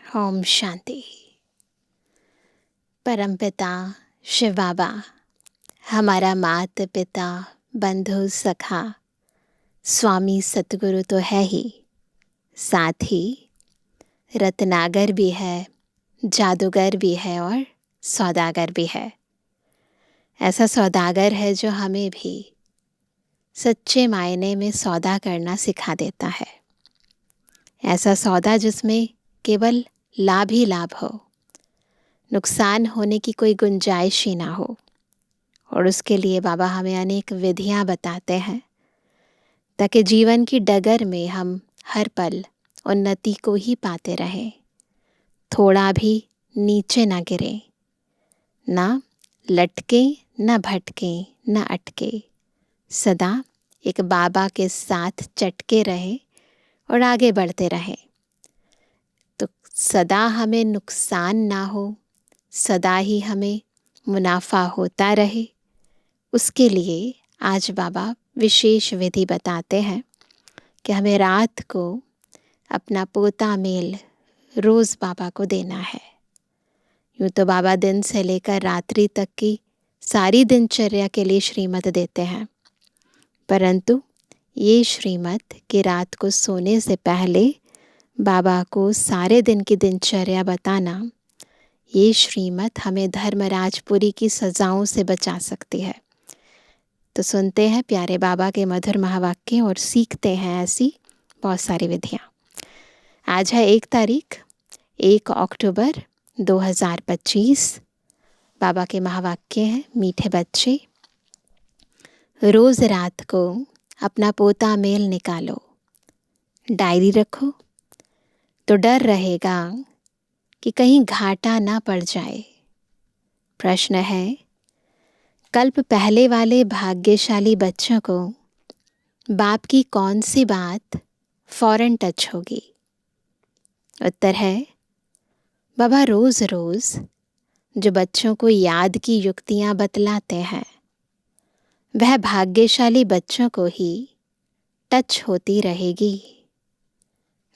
ओम शांति। परमपिता शिव बाबा हमारा माता पिता बंधु सखा स्वामी सतगुरु तो है ही, साथ ही रत्नागर भी है, जादूगर भी है और सौदागर भी है। ऐसा सौदागर है जो हमें भी सच्चे मायने में सौदा करना सिखा देता है। ऐसा सौदा जिसमें केवल लाभ ही लाभ हो, नुकसान होने की कोई गुंजाइश ही ना हो। और उसके लिए बाबा हमें अनेक विधियां बताते हैं ताकि जीवन की डगर में हम हर पल उन्नति को ही पाते रहें, थोड़ा भी नीचे ना गिरे, ना लटके, ना भटके, ना अटके, सदा एक बाबा के साथ चटके रहे और आगे बढ़ते रहे। तो सदा हमें नुकसान ना हो, सदा ही हमें मुनाफा होता रहे, उसके लिए आज बाबा विशेष विधि बताते हैं कि हमें रात को अपना पोता मेल रोज़ बाबा को देना है। यूँ तो बाबा दिन से लेकर रात्रि तक की सारी दिनचर्या के लिए श्रीमत देते हैं, परंतु ये श्रीमत कि रात को सोने से पहले बाबा को सारे दिन की दिनचर्या बताना, ये श्रीमत हमें धर्मराजपुरी की सजाओं से बचा सकती है। तो सुनते हैं प्यारे बाबा के मधुर महावाक्य और सीखते हैं ऐसी बहुत सारी विधियाँ। आज है 1 अक्टूबर 2025। बाबा के महावाक्य हैं, मीठे बच्चे रोज़ रात को अपना पोता मेल निकालो, डायरी रखो तो डर रहेगा कि कहीं घाटा ना पड़ जाए। प्रश्न है, कल्प पहले वाले भाग्यशाली बच्चों को बाप की कौन सी बात फौरन टच होगी? उत्तर है, बाबा रोज़ रोज़ जो बच्चों को याद की युक्तियाँ बतलाते हैं वह भाग्यशाली बच्चों को ही टच होती रहेगी।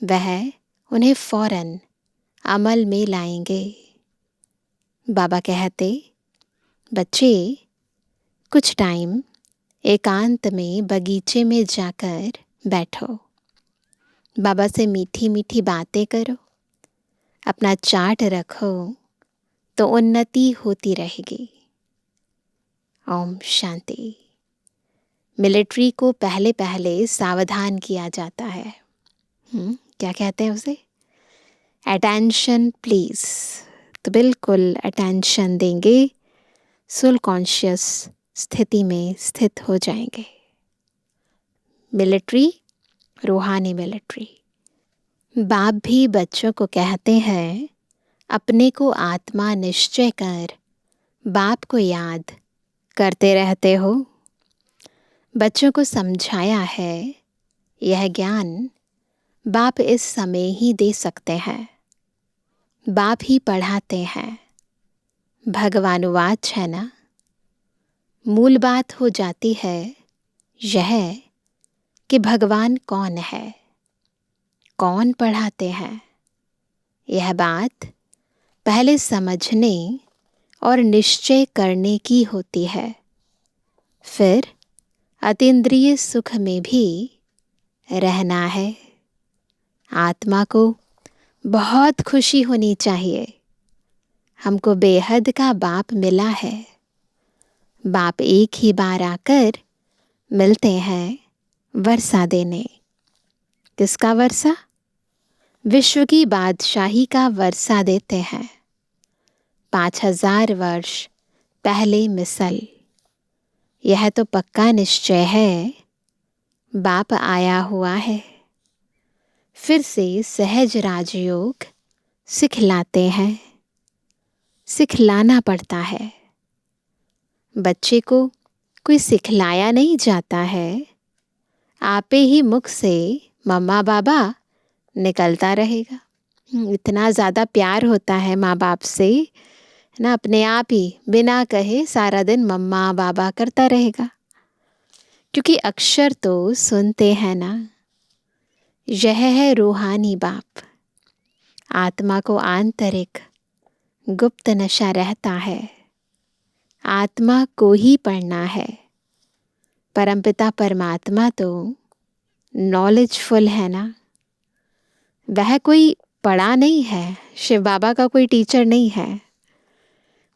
वह उन्हें फौरन अमल में लाएंगे। बाबा कहते, बच्चे कुछ टाइम एकांत में बगीचे में जाकर बैठो, बाबा से मीठी मीठी बातें करो, अपना चार्ट रखो तो उन्नति होती रहेगी। ओम शांति। मिलिट्री को पहले पहले सावधान किया जाता है। क्या कहते हैं उसे? Attention please. तो बिल्कुल अटेंशन देंगे, सोल कॉन्शियस स्थिति में स्थित हो जाएंगे। मिलिट्री, रूहानी मिलिट्री। बाप भी बच्चों को कहते हैं, अपने को आत्मा निश्चय कर बाप को याद करते रहते हो। बच्चों को समझाया है, यह ज्ञान बाप इस समय ही दे सकते हैं, बाप ही पढ़ाते हैं। भगवानुवाच है ना। मूल बात हो जाती है यह कि भगवान कौन है, कौन पढ़ाते हैं। यह बात पहले समझने और निश्चय करने की होती है, फिर अतीन्द्रिय सुख में भी रहना है। आत्मा को बहुत खुशी होनी चाहिए, हमको बेहद का बाप मिला है। बाप एक ही बार आकर मिलते हैं वर्षा देने। किसका वर्षा? विश्व की बादशाही का वर्षा देते हैं। 5000 वर्ष पहले मिसल। यह तो पक्का निश्चय है, बाप आया हुआ है। फिर से सहज राजयोग सिखलाते हैं, सिखलाना पड़ता है। बच्चे को कोई सिखलाया नहीं जाता है, आपे ही मुख से मम्मा बाबा निकलता रहेगा। इतना ज़्यादा प्यार होता है माँ बाप से ना, अपने आप ही बिना कहे सारा दिन मम्मा बाबा करता रहेगा, क्योंकि अक्षर तो सुनते हैं ना। यह है रूहानी बाप। आत्मा को आंतरिक गुप्त नशा रहता है। आत्मा को ही पढ़ना है। परमपिता परमात्मा तो नॉलेजफुल है ना। वह कोई पढ़ा नहीं है, शिव बाबा का कोई टीचर नहीं है।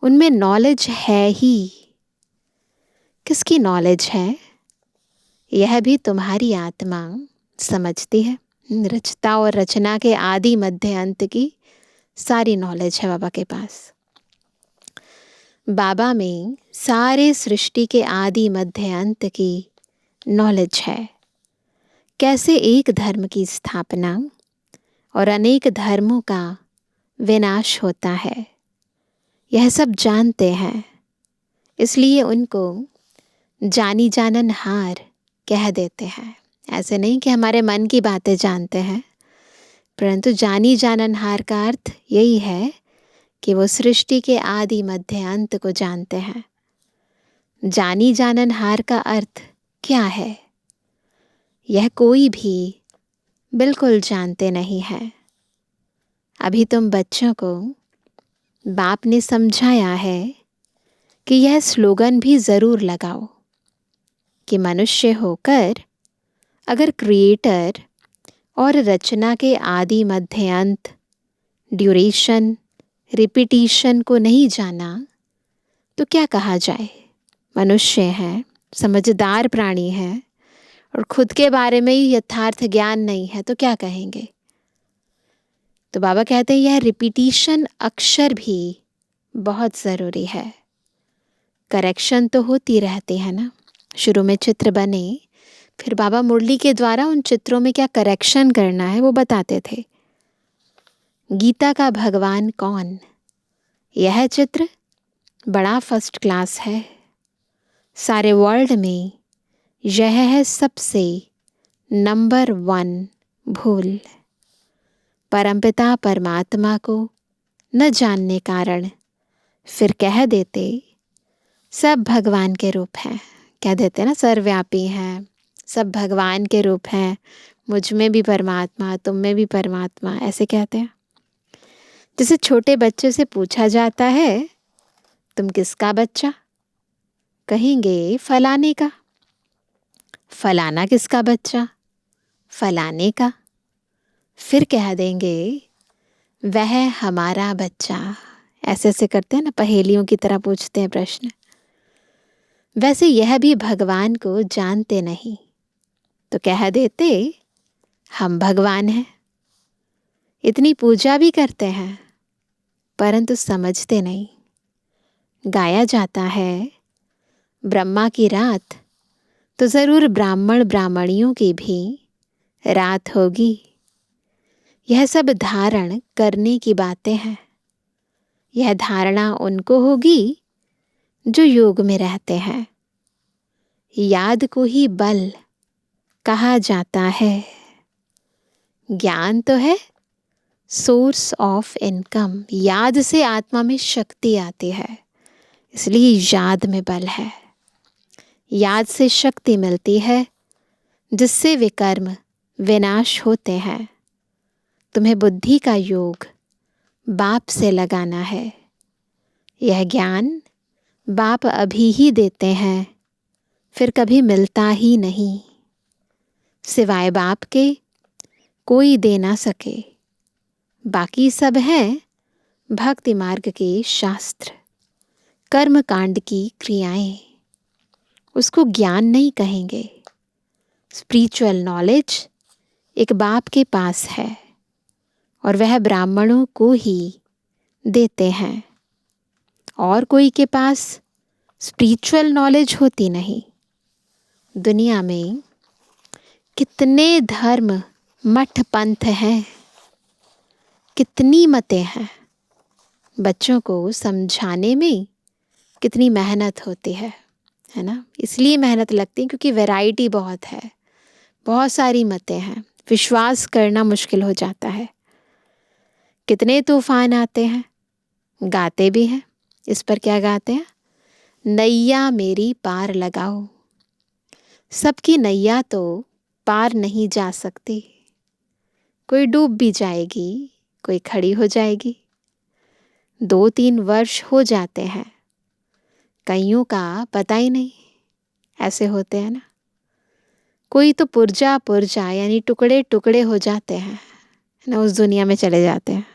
उनमें नॉलेज है ही। किसकी नॉलेज है? यह भी तुम्हारी आत्मा समझती है। रचता और रचना के आदि मध्य अंत की सारी नॉलेज है बाबा के पास। बाबा में सारे सृष्टि के आदि मध्य अंत की नॉलेज है। कैसे एक धर्म की स्थापना और अनेक धर्मों का विनाश होता है, यह सब जानते हैं। इसलिए उनको जानी जाननहार कह देते हैं। ऐसे नहीं कि हमारे मन की बातें जानते हैं, परंतु जानी जाननहार का अर्थ यही है कि वो सृष्टि के आदि मध्य अंत को जानते हैं। जानी जाननहार का अर्थ क्या है? यह कोई भी बिल्कुल जानते नहीं है। अभी तुम बच्चों को बाप ने समझाया है कि यह स्लोगन भी ज़रूर लगाओ कि मनुष्य होकर अगर क्रिएटर और रचना के आदि मध्य अंत, ड्यूरेशन, रिपीटिशन को नहीं जाना तो क्या कहा जाए? मनुष्य है, समझदार प्राणी है और खुद के बारे में ही यथार्थ ज्ञान नहीं है तो क्या कहेंगे? तो बाबा कहते हैं यह रिपीटिशन अक्षर भी बहुत ज़रूरी है। करेक्शन तो होती रहती है ना। शुरू में चित्र बने, फिर बाबा मुरली के द्वारा उन चित्रों में क्या करेक्शन करना है वो बताते थे। गीता का भगवान कौन? यह चित्र बड़ा फर्स्ट क्लास है। सारे वर्ल्ड में यह है सबसे नंबर 1 भूल। परमपिता परमात्मा को न जानने कारण फिर कह देते सब भगवान के रूप हैं। कह देते ना सर्वव्यापी हैं, सब भगवान के रूप हैं, मुझ में भी परमात्मा, तुम में भी परमात्मा, ऐसे कहते हैं। जैसे छोटे बच्चे से पूछा जाता है तुम किसका बच्चा? कहेंगे फलाने का। फलाना किसका बच्चा? फलाने का। फिर कह देंगे वह हमारा बच्चा। ऐसे ऐसे करते हैं ना, पहेलियों की तरह पूछते हैं प्रश्न। वैसे यह भी भगवान को जानते नहीं तो कह देते हम भगवान हैं। इतनी पूजा भी करते हैं परंतु समझते नहीं। गाया जाता है ब्रह्मा की रात तो ज़रूर ब्राह्मण ब्राह्मणियों की भी रात होगी। यह सब धारण करने की बातें हैं। यह धारणा उनको होगी जो योग में रहते हैं। याद को ही बल कहा जाता है। ज्ञान तो है सोर्स ऑफ इनकम। याद से आत्मा में शक्ति आती है, इसलिए याद में बल है। याद से शक्ति मिलती है जिससे विकर्म विनाश होते हैं। तुम्हें बुद्धि का योग बाप से लगाना है। यह ज्ञान बाप अभी ही देते हैं, फिर कभी मिलता ही नहीं। सिवाय बाप के कोई दे ना सके। बाकी सब हैं भक्ति मार्ग के शास्त्र, कर्म कांड की क्रियाएं। उसको ज्ञान नहीं कहेंगे। स्पिरिचुअल नॉलेज एक बाप के पास है और वह ब्राह्मणों को ही देते हैं। और कोई के पास स्पिरिचुअल नॉलेज होती नहीं। दुनिया में कितने धर्म मठ पंथ हैं, कितनी मतें हैं। बच्चों को समझाने में कितनी मेहनत होती है ना। इसलिए मेहनत लगती है क्योंकि वैरायटी बहुत है, बहुत सारी मतें हैं। विश्वास करना मुश्किल हो जाता है। कितने तूफान आते हैं, गाते भी हैं। इस पर क्या गाते हैं? नैया मेरी पार लगाओ। सबकी नैया तो पार नहीं जा सकती। कोई डूब भी जाएगी, कोई खड़ी हो जाएगी। 2-3 वर्ष हो जाते हैं, कईयों का पता ही नहीं। ऐसे होते हैं ना, कोई तो पुर्जा पुर्जा यानी टुकड़े टुकड़े हो जाते हैं ना, उस दुनिया में चले जाते हैं।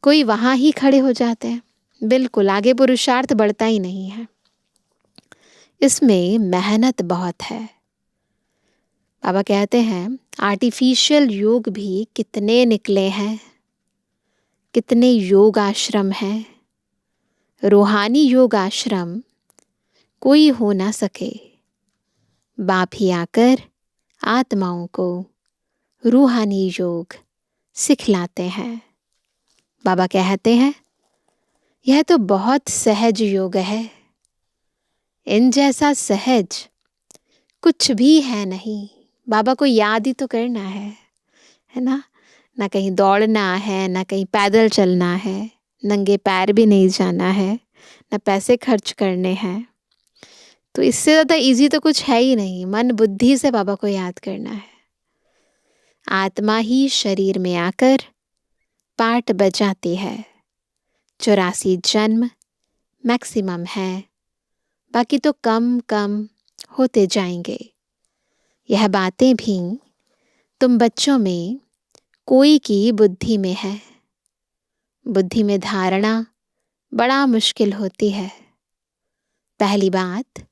कोई वहाँ ही खड़े हो जाते हैं, बिल्कुल आगे पुरुषार्थ बढ़ता ही नहीं है। इसमें मेहनत बहुत है। बाबा कहते हैं आर्टिफिशियल योग भी कितने निकले हैं, कितने योग आश्रम हैं। रूहानी योग आश्रम कोई हो ना सके, बाप ही आकर आत्माओं को रूहानी योग सिखलाते हैं। बाबा कहते हैं यह तो बहुत सहज योग है, इन जैसा सहज कुछ भी है नहीं। बाबा को याद ही तो करना है ना। ना कहीं दौड़ना है, ना कहीं पैदल चलना है, नंगे पैर भी नहीं जाना है, ना पैसे खर्च करने हैं। तो इससे ज़्यादा इजी तो कुछ है ही नहीं। मन बुद्धि से बाबा को याद करना है। आत्मा ही शरीर में आकर पाठ बजाती है। 84 जन्म मैक्सिमम है, बाकी तो कम कम होते जाएंगे। यह बातें भी तुम बच्चों में कोई की बुद्धि में है। बुद्धि में धारणा बड़ा मुश्किल होती है। पहली बात,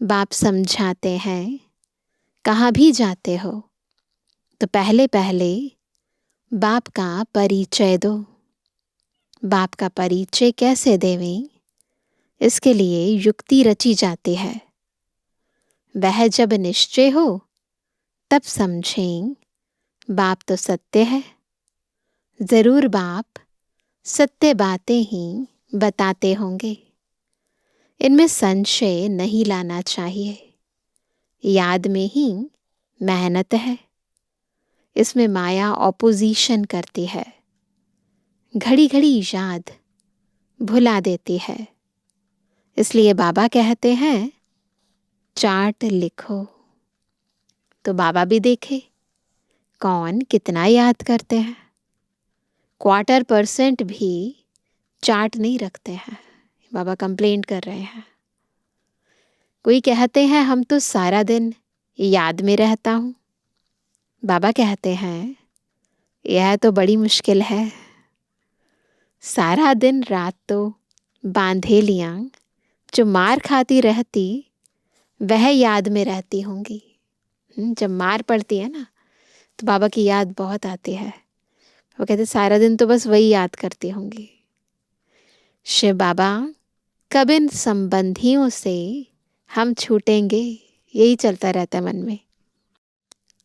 बाप समझाते हैं कहाँ भी जाते हो तो पहले पहले बाप का परिचय दो। बाप का परिचय कैसे देवें, इसके लिए युक्ति रची जाती है। वह जब निश्चय हो तब समझें बाप तो सत्य है। ज़रूर बाप सत्य बातें ही बताते होंगे, इनमें संशय नहीं लाना चाहिए। याद में ही मेहनत है, इसमें माया ऑपोजिशन करती है, घड़ी घड़ी याद भुला देती है। इसलिए बाबा कहते हैं चार्ट लिखो, तो बाबा भी देखे कौन कितना याद करते हैं। 1/4% भी चार्ट नहीं रखते हैं। बाबा कंप्लेंट कर रहे हैं। कोई कहते हैं हम तो सारा दिन याद में रहता हूँ। बाबा कहते हैं यह तो बड़ी मुश्किल है। सारा दिन रात तो बांधेलियाँ जो मार खाती रहती वह याद में रहती होंगी। जब मार पड़ती है ना तो बाबा की याद बहुत आती है। वो कहते सारा दिन तो बस वही याद करती होंगी। शिव बाबा कब इन संबंधियों से हम छूटेंगे, यही चलता रहता है मन में।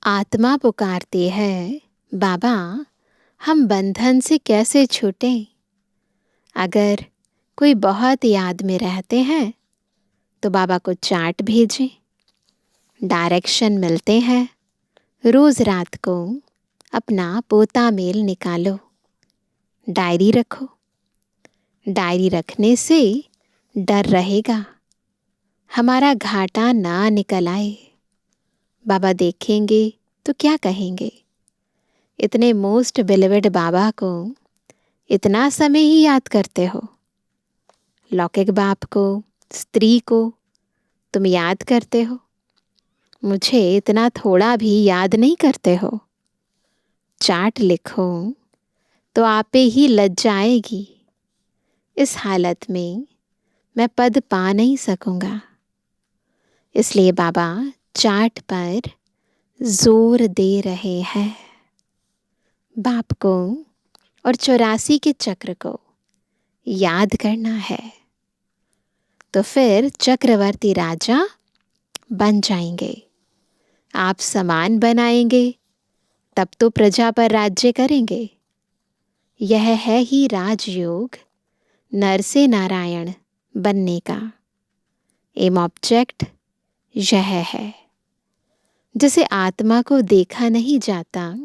आत्मा पुकारती है बाबा हम बंधन से कैसे छूटें। अगर कोई बहुत याद में रहते हैं तो बाबा को चार्ट भेजें, डायरेक्शन मिलते हैं। रोज़ रात को अपना पोता मेल निकालो, डायरी रखो। डायरी रखने से डर रहेगा, हमारा घाटा ना निकल आए। बाबा देखेंगे तो क्या कहेंगे, इतने मोस्ट बिलीवेड बाबा को इतना समय ही याद करते हो। लौकिक बाप को, स्त्री को तुम याद करते हो, मुझे इतना थोड़ा भी याद नहीं करते हो। चार्ट लिखो तो आपे ही लज जाएगी। इस हालत में मैं पद पा नहीं सकूंगा। इसलिए बाबा चार्ट पर जोर दे रहे हैं। बाप को और 84 के चक्र को याद करना है, तो फिर चक्रवर्ती राजा बन जाएंगे। आप समान बनाएंगे तब तो प्रजा पर राज्य करेंगे। यह है ही राजयोग, नर से नारायण बनने का एम ऑब्जेक्ट यह है। जिसे आत्मा को देखा नहीं जाता,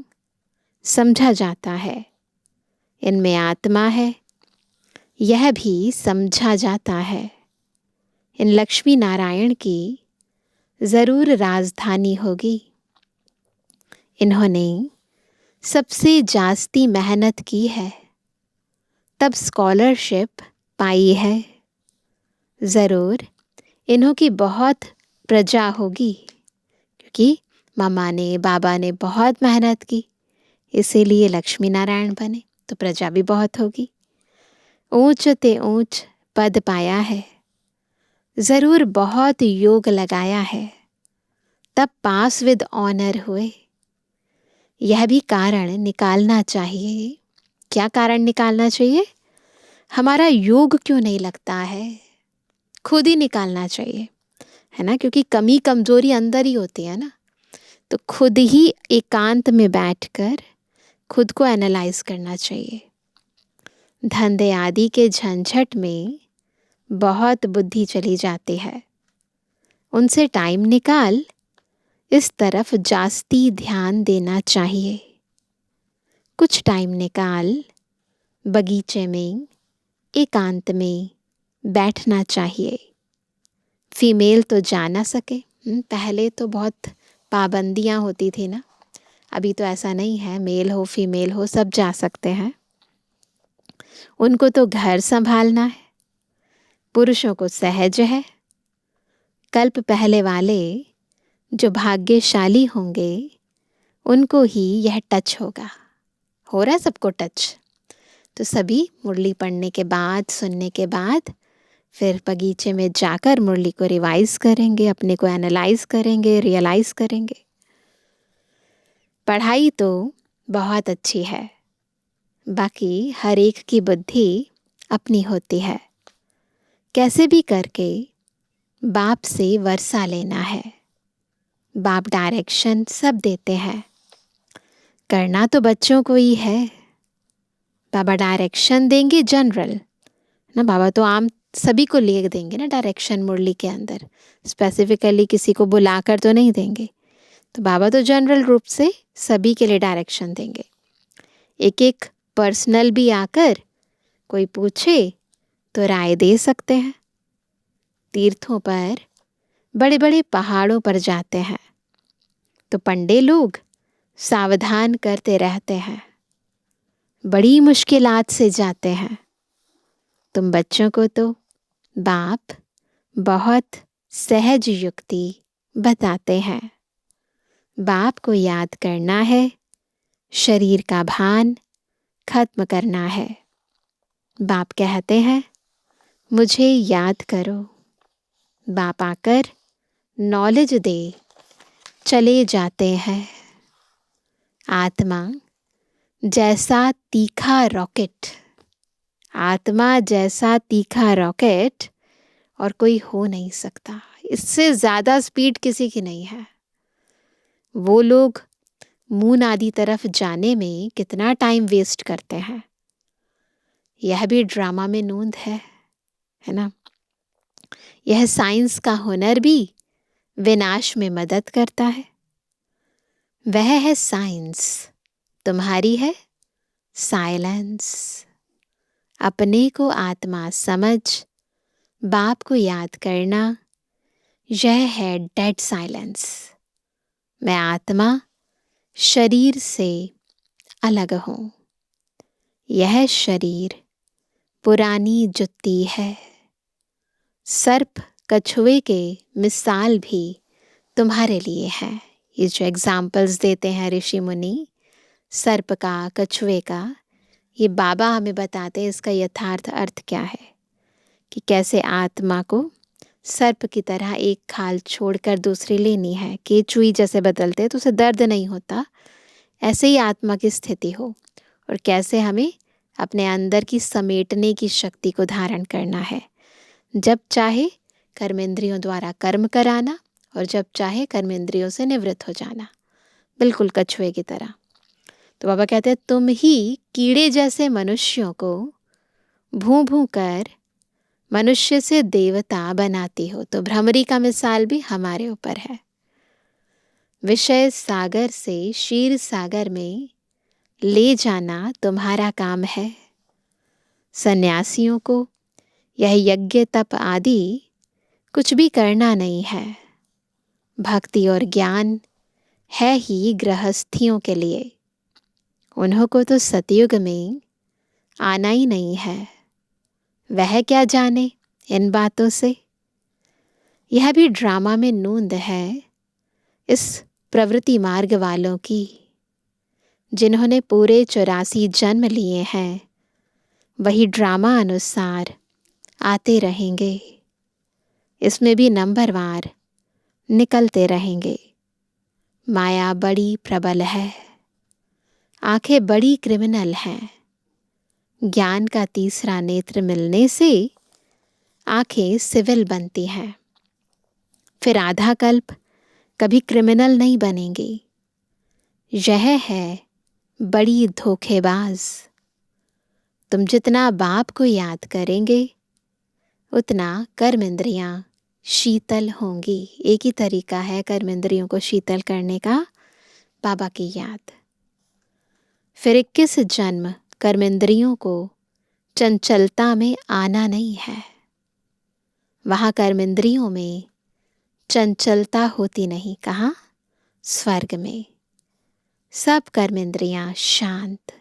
समझा जाता है। इनमें आत्मा है, यह भी समझा जाता है। इन लक्ष्मी नारायण की ज़रूर राजधानी होगी। इन्होंने सबसे जास्ती मेहनत की है, तब स्कॉलरशिप पाई है। ज़रूर इन्हों की बहुत प्रजा होगी, क्योंकि मामा ने बाबा ने बहुत मेहनत की, इसीलिए लक्ष्मी नारायण बने, तो प्रजा भी बहुत होगी। ऊंच ते ऊंच पद पाया है, ज़रूर बहुत योग लगाया है, तब पास विद ऑनर हुए। यह भी कारण निकालना चाहिए। क्या कारण निकालना चाहिए? हमारा योग क्यों नहीं लगता है, खुद ही निकालना चाहिए, है ना, क्योंकि कमी कमजोरी अंदर ही होती है ना। तो खुद ही एकांत में बैठकर खुद को एनालाइज करना चाहिए। धंधे आदि के झंझट में बहुत बुद्धि चली जाती है, उनसे टाइम निकाल इस तरफ जास्ती ध्यान देना चाहिए। कुछ टाइम निकाल बगीचे में एकांत में बैठना चाहिए। फीमेल तो जा ना सके, पहले तो बहुत पाबंदियां होती थी ना, अभी तो ऐसा नहीं है, मेल हो फीमेल हो सब जा सकते हैं। उनको तो घर संभालना है, पुरुषों को सहज है। कल्प पहले वाले जो भाग्यशाली होंगे उनको ही यह टच होगा। हो रहा है सबको टच, तो सभी मुरली पढ़ने के बाद, सुनने के बाद फिर बगीचे में जाकर मुरली को रिवाइज करेंगे, अपने को एनालाइज करेंगे, रियलाइज करेंगे। पढ़ाई तो बहुत अच्छी है, बाकी हर एक की बुद्धि अपनी होती है। कैसे भी करके बाप से वर्षा लेना है। बाप डायरेक्शन सब देते हैं, करना तो बच्चों को ही है। बाबा डायरेक्शन देंगे जनरल ना, बाबा तो आम सभी को ले देंगे ना डायरेक्शन मुरली के अंदर, स्पेसिफिकली किसी को बुलाकर तो नहीं देंगे। तो बाबा तो जनरल रूप से सभी के लिए डायरेक्शन देंगे। एक एक पर्सनल भी आकर कोई पूछे तो राय दे सकते हैं। तीर्थों पर, बड़े बड़े पहाड़ों पर जाते हैं तो पंडे लोग सावधान करते रहते हैं, बड़ी मुश्किलात से जाते हैं। तुम बच्चों को तो बाप बहुत सहज युक्ति बताते हैं। बाप को याद करना है, शरीर का भान खत्म करना है। बाप कहते हैं मुझे याद करो, बाप आकर नॉलेज दे चले जाते हैं। आत्मा जैसा तीखा रॉकेट, आत्मा जैसा तीखा रॉकेट और कोई हो नहीं सकता। इससे ज़्यादा स्पीड किसी की नहीं है। वो लोग मून आदि तरफ जाने में कितना टाइम वेस्ट करते हैं, यह भी ड्रामा में नूंद है ना। यह साइंस का हुनर भी विनाश में मदद करता है। वह है साइंस, तुम्हारी है साइलेंस। अपने को आत्मा समझ बाप को याद करना, यह है डेड साइलेंस। मैं आत्मा शरीर से अलग हूँ। यह शरीर पुरानी जुत्ती है। सर्प कछुए के मिसाल भी तुम्हारे लिए है। ये जो एग्जाम्पल्स देते हैं ऋषि मुनि, सर्प का, कछुए का, ये बाबा हमें बताते हैं इसका यथार्थ अर्थ क्या है, कि कैसे आत्मा को सर्प की तरह एक खाल छोड़कर दूसरी लेनी है। केचुई जैसे बदलते तो उसे दर्द नहीं होता, ऐसे ही आत्मा की स्थिति हो, और कैसे हमें अपने अंदर की समेटने की शक्ति को धारण करना है। जब चाहे कर्मेंद्रियों द्वारा कर्म कराना और जब चाहे कर्मेंद्रियों से निवृत्त हो जाना, बिल्कुल कछुए की तरह। तो बाबा कहते हैं तुम ही कीड़े जैसे मनुष्यों को भूं भूं कर मनुष्य से देवता बनाती हो। तो भ्रमरी का मिसाल भी हमारे ऊपर है। विषय सागर से क्षीर सागर में ले जाना तुम्हारा काम है। सन्यासियों को यह यज्ञ तप आदि कुछ भी करना नहीं है। भक्ति और ज्ञान है ही गृहस्थियों के लिए। उन्हों को तो सतयुग में आना ही नहीं है, वह क्या जाने इन बातों से। यह भी ड्रामा में नूंद है इस प्रवृत्ति मार्ग वालों की, जिन्होंने पूरे 84 जन्म लिए हैं, वही ड्रामा अनुसार आते रहेंगे। इसमें भी नंबरवार निकलते रहेंगे। माया बड़ी प्रबल है, आंखें बड़ी क्रिमिनल हैं। ज्ञान का तीसरा नेत्र मिलने से आंखें सिविल बनती हैं। फिर आधा कल्प कभी क्रिमिनल नहीं बनेंगे। यह है बड़ी धोखेबाज। तुम जितना बाप को याद करेंगे उतना कर्म इंद्रियां शीतल होंगी। एक ही तरीका है कर्म इंद्रियों को शीतल करने का, बाबा की याद। फिर 21 जन्म कर्म इंद्रियों को चंचलता में आना नहीं है। वहां कर्म इंद्रियों में चंचलता होती नहीं। कहाँ? स्वर्ग में। सब कर्म इंद्रियां शांत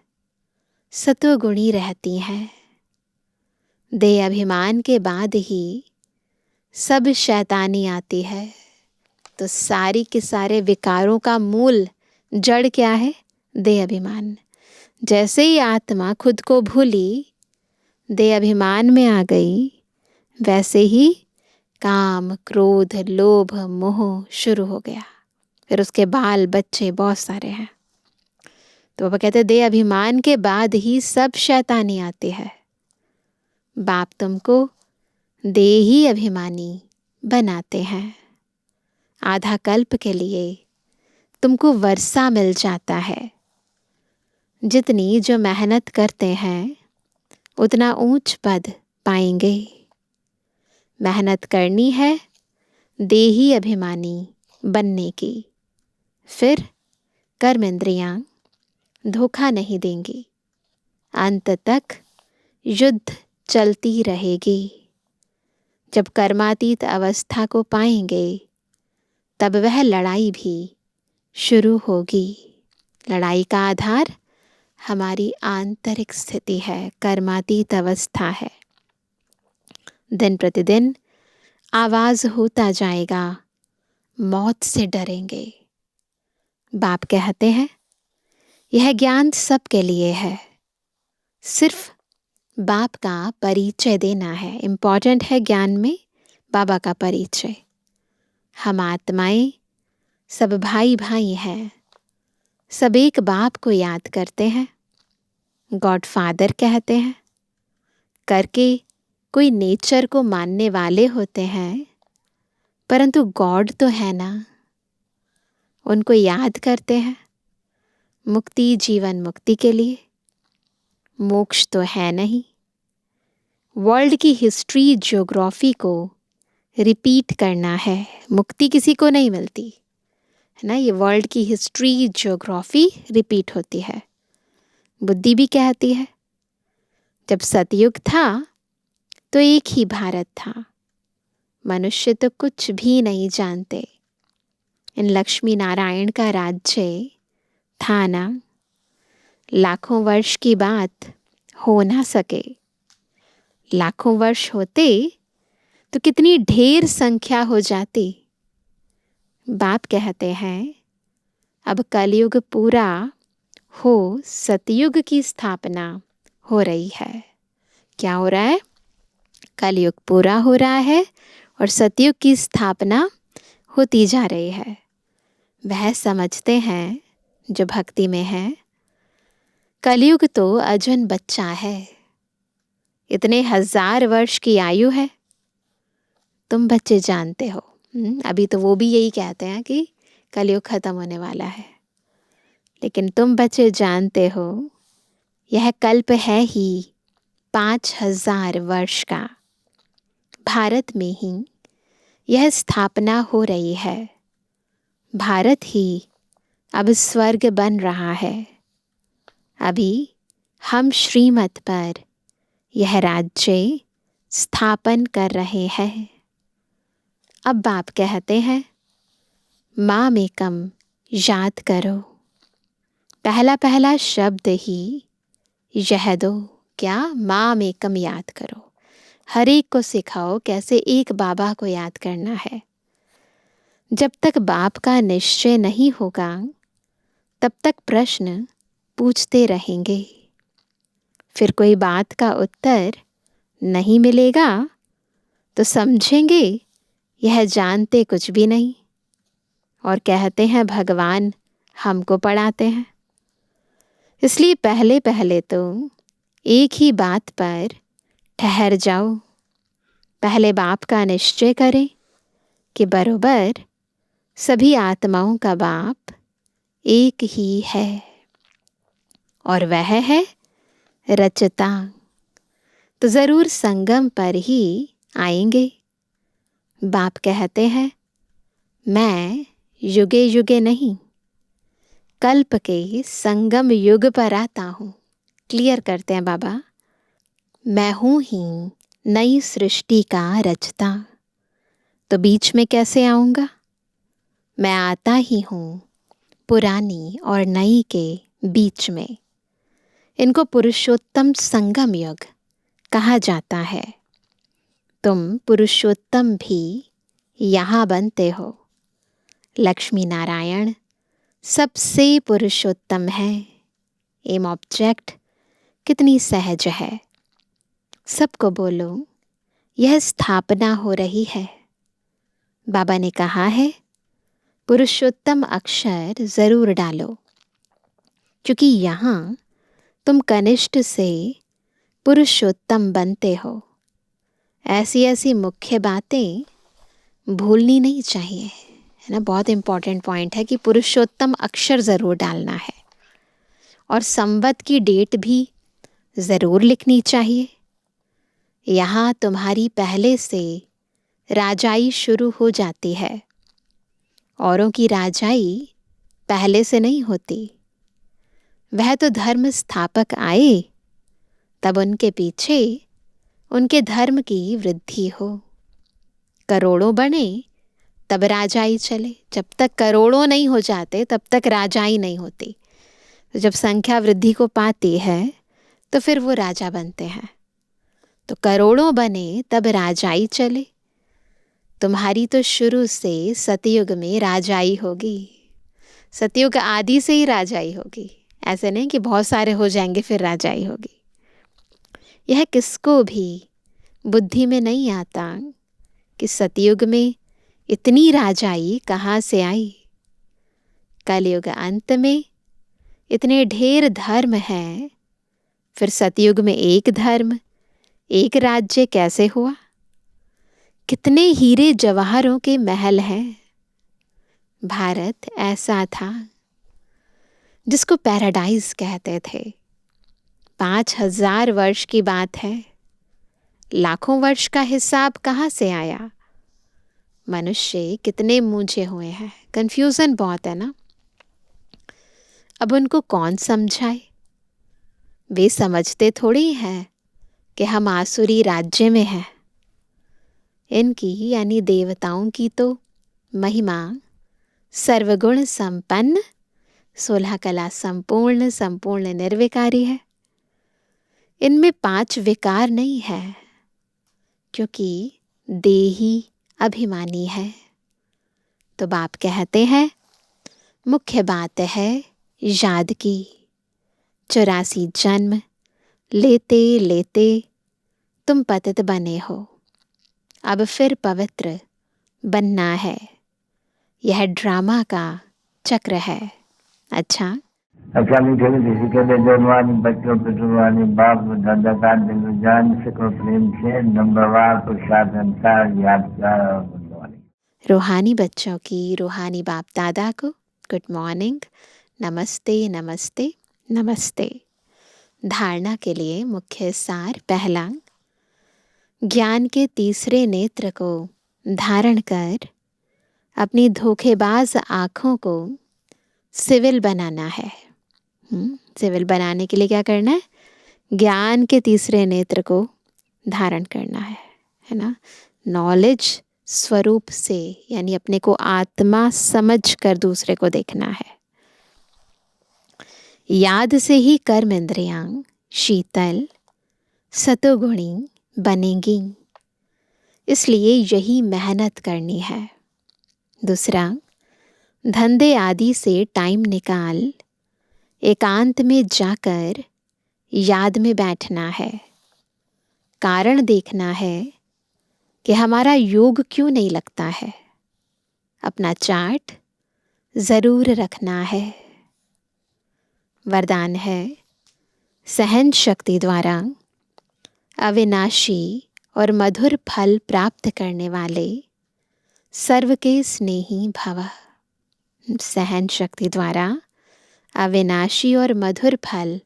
सत्वगुणी रहती हैं। देह अभिमान के बाद ही सब शैतानी आती है। तो सारी के सारे विकारों का मूल जड़ क्या है? देह अभिमान। जैसे ही आत्मा खुद को भूली, देह अभिमान में आ गई, वैसे ही काम, क्रोध, लोभ, मोह शुरू हो गया। फिर उसके बाल बच्चे बहुत सारे हैं। तो बाबा कहते देह अभिमान के बाद ही सब शैतानी आती है। बाप तुमको देही अभिमानी बनाते हैं। आधा कल्प के लिए तुमको वर्षा मिल जाता है। जितनी जो मेहनत करते हैं उतना ऊंच पद पाएंगे। मेहनत करनी है देही अभिमानी बनने की। फिर कर्म इंद्रियां धोखा नहीं देंगी। अंत तक युद्ध चलती रहेगी। जब कर्मातीत अवस्था को पाएंगे तब वह लड़ाई भी शुरू होगी। लड़ाई का आधार हमारी आंतरिक स्थिति है, कर्मातीत अवस्था है। दिन प्रतिदिन आवाज होता जाएगा, मौत से डरेंगे। बाप कहते हैं यह ज्ञान सबके लिए है, सिर्फ बाप का परिचय देना है। इम्पॉर्टेंट है ज्ञान में बाबा का परिचय। हम आत्माएं सब भाई भाई हैं, सब एक बाप को याद करते हैं। गॉड फादर कहते हैं। करके कोई नेचर को मानने वाले होते हैं, परंतु गॉड तो है ना, उनको याद करते हैं। मुक्ति जीवन मुक्ति के लिए, मोक्ष तो है नहीं। वर्ल्ड की हिस्ट्री ज्योग्राफी को रिपीट करना है। मुक्ति किसी को नहीं मिलती है ना। ये वर्ल्ड की हिस्ट्री ज्योग्राफी रिपीट होती है। बुद्धि भी कहती है जब सतयुग था तो एक ही भारत था। मनुष्य तो कुछ भी नहीं जानते। इन लक्ष्मी नारायण का राज्य था ना। लाखों वर्ष की बात हो ना सके। लाखों वर्ष होते तो कितनी ढेर संख्या हो जाती। बाप कहते हैं अब कलयुग पूरा हो, सतयुग की स्थापना हो रही है। क्या हो रहा है? कलयुग पूरा हो रहा है और सतयुग की स्थापना होती जा रही है। वह समझते हैं जो भक्ति में है, कलयुग तो अजन बच्चा है। इतने 1000 वर्ष की आयु है। तुम बच्चे जानते हो। अभी तो वो भी यही कहते हैं कि कलयुग खत्म होने वाला है, लेकिन तुम बच्चे जानते हो यह कल्प है ही 5000 वर्ष का। भारत में ही यह स्थापना हो रही है। भारत ही अब स्वर्ग बन रहा है। अभी हम श्रीमत पर यह राज्य स्थापन कर रहे हैं। अब बाप कहते हैं मामेकम याद करो। पहला पहला शब्द ही यह दो, क्या माम एकम याद करो। हर एक को सिखाओ कैसे एक बाबा को याद करना है। जब तक बाप का निश्चय नहीं होगा तब तक प्रश्न पूछते रहेंगे। फिर कोई बात का उत्तर नहीं मिलेगा तो समझेंगे यह जानते कुछ भी नहीं और कहते हैं भगवान हमको पढ़ाते हैं। इसलिए पहले पहले तो एक ही बात पर ठहर जाओ। पहले बाप का निश्चय करें कि बरोबर सभी आत्माओं का बाप एक ही है और वह है रचता। तो ज़रूर संगम पर ही आएंगे। बाप कहते हैं मैं युगे युगे नहीं, कल्प के संगम युग पर आता हूँ। क्लियर करते हैं बाबा, मैं हूँ ही नई सृष्टि का रचता। तो बीच में कैसे आऊँगा? मैं आता ही हूँ पुरानी और नई के बीच में। इनको पुरुषोत्तम संगम युग कहा जाता है। तुम पुरुषोत्तम भी यहाँ बनते हो। लक्ष्मी नारायण सबसे पुरुषोत्तम है। एम ऑब्जेक्ट कितनी सहज है। सबको बोलो यह स्थापना हो रही है। बाबा ने कहा है पुरुषोत्तम अक्षर ज़रूर डालो, क्योंकि यहाँ तुम कनिष्ठ से पुरुषोत्तम बनते हो। ऐसी ऐसी मुख्य बातें भूलनी नहीं चाहिए, है ना। बहुत इम्पॉर्टेंट पॉइंट है कि पुरुषोत्तम अक्षर ज़रूर डालना है और संवत की डेट भी ज़रूर लिखनी चाहिए। यहाँ तुम्हारी पहले से राजाई शुरू हो जाती है। औरों की राजाई पहले से नहीं होती। वह तो धर्म स्थापक आए तब उनके पीछे उनके धर्म की वृद्धि हो। करोड़ों बने तब राजाई चले। जब तक करोड़ों नहीं हो जाते तब तक राजाई नहीं होती। तो जब संख्या वृद्धि को पाती है तो फिर वो राजा बनते हैं। तो करोड़ों बने तब राजाई चले। तुम्हारी तो शुरू से सतयुग में राजाई होगी। सतयुग आदि से ही राजाई होगी। ऐसे नहीं कि बहुत सारे हो जाएंगे फिर राजाई होगी। यह किसको भी बुद्धि में नहीं आता कि सतयुग में इतनी राजाई कहाँ से आई। कलयुग अंत में इतने ढेर धर्म हैं, फिर सतयुग में एक धर्म एक राज्य कैसे हुआ। कितने हीरे जवाहरों के महल हैं। भारत ऐसा था जिसको पैराडाइज कहते थे। 5000 वर्ष की बात है। लाखों वर्ष का हिसाब कहाँ से आया। मनुष्य कितने मूझे हुए हैं। कंफ्यूजन बहुत है ना। अब उनको कौन समझाए। वे समझते थोड़ी हैं कि हम आसुरी राज्य में हैं। इनकी यानी देवताओं की तो महिमा सर्वगुण संपन्न, 16 कला संपूर्ण, संपूर्ण निर्विकारी है। इनमें 5 विकार नहीं है, क्योंकि देही अभिमानी है। तो बाप कहते हैं मुख्य बात है याद की। 84 जन्म लेते लेते तुम पतित बने हो। अब फिर पवित्र बनना है। यह ड्रामा का चक्र है। अच्छा मीठे मीठे के लिए जवानी बच्चों पितृवानी बाप दादा का दिल जान सको प्रेम से नंबरवार प्रसाद अनुसार यादगार और गुणवानी। रूहानी बच्चों की रूहानी बाप दादा को गुड मॉर्निंग, नमस्ते नमस्ते नमस्ते। धारणा के लिए मुख्य सार। पहला, ज्ञान के तीसरे नेत्र को धारण कर अपनी धोखेबाज आँखों को सिविल बनाना है। सिविल बनाने के लिए क्या करना है? ज्ञान के तीसरे नेत्र को धारण करना है ना। नॉलेज स्वरूप से, यानी अपने को आत्मा समझ कर दूसरे को देखना है। याद से ही कर्म इंद्रियां शीतल सतोगुणी बनेंगी, इसलिए यही मेहनत करनी है। दूसरा, धंधे आदि से टाइम निकाल एकांत में जाकर याद में बैठना है। कारण देखना है कि हमारा योग क्यों नहीं लगता है। अपना चार्ट ज़रूर रखना है। वरदान है, सहन शक्ति द्वारा अविनाशी और मधुर फल प्राप्त करने वाले सर्व के स्नेही भव। सहन शक्ति द्वारा अविनाशी और मधुर फल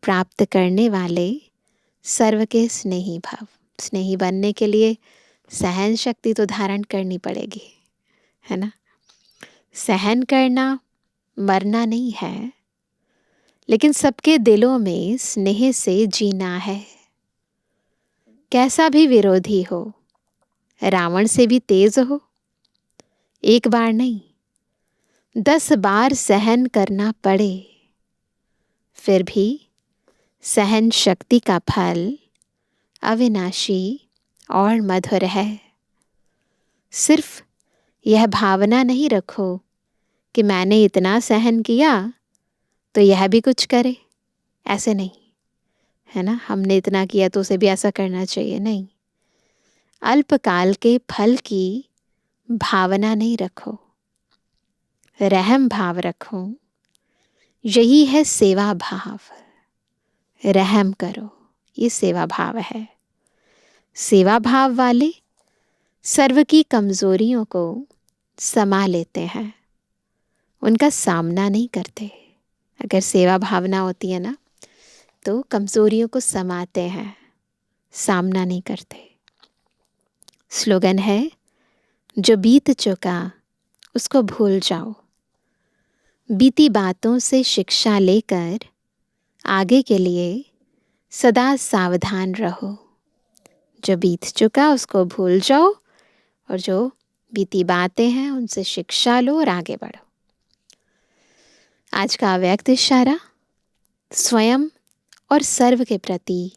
प्राप्त करने वाले सर्व के स्नेही भव। स्नेही बनने के लिए सहन शक्ति तो धारण करनी पड़ेगी, है ना। सहन करना मरना नहीं है, लेकिन सबके दिलों में स्नेह से जीना है। कैसा भी विरोधी हो, रावण से भी तेज हो, एक बार नहीं 10 बार सहन करना पड़े, फिर भी सहन शक्ति का फल अविनाशी और मधुर है। सिर्फ यह भावना नहीं रखो कि मैंने इतना सहन किया तो यह भी कुछ करे, ऐसे नहीं, है ना। हमने इतना किया तो उसे भी ऐसा करना चाहिए, नहीं। अल्पकाल के फल की भावना नहीं रखो, रहम भाव रखो। यही है सेवा भाव। रहम करो, ये सेवा भाव है। सेवा भाव वाले सर्व की कमजोरियों को समा लेते हैं, उनका सामना नहीं करते। अगर सेवा भावना होती है ना, तो कमजोरियों को समाते हैं, सामना नहीं करते। स्लोगन है, जो बीत चुका उसको भूल जाओ। बीती बातों से शिक्षा लेकर आगे के लिए सदा सावधान रहो। जो बीत चुका उसको भूल जाओ, और जो बीती बातें हैं उनसे शिक्षा लो और आगे बढ़ो। आज का अव्यक्त इशारा, स्वयं और सर्व के प्रति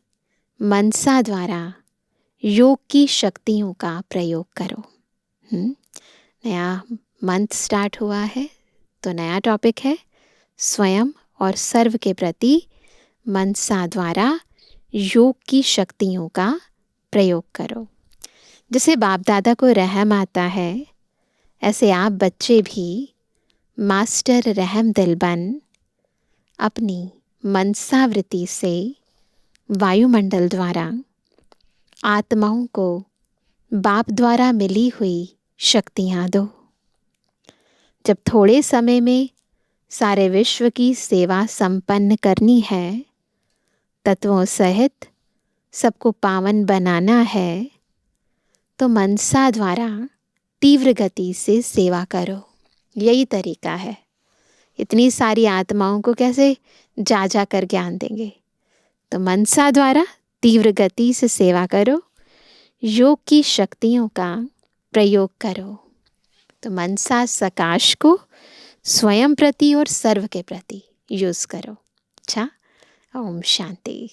मनसा द्वारा योग की शक्तियों का प्रयोग करो। नया मंथ स्टार्ट हुआ है, तो नया टॉपिक है, स्वयं और सर्व के प्रति मनसा द्वारा योग की शक्तियों का प्रयोग करो। जैसे बाप दादा को रहम आता है, ऐसे आप बच्चे भी मास्टर रहम दिल बन अपनी मनसावृत्ति से वायुमंडल द्वारा आत्माओं को बाप द्वारा मिली हुई शक्तियाँ दो। जब थोड़े समय में सारे विश्व की सेवा संपन्न करनी है, तत्वों सहित सबको पावन बनाना है, तो मनसा द्वारा तीव्र गति से सेवा करो। यही तरीका है। इतनी सारी आत्माओं को कैसे जा जा कर ज्ञान देंगे, तो मनसा द्वारा तीव्र गति से सेवा करो, योग की शक्तियों का प्रयोग करो। तो मनसा सकाश को स्वयं प्रति और सर्व के प्रति यूज करो। अच्छा, ओम शांति।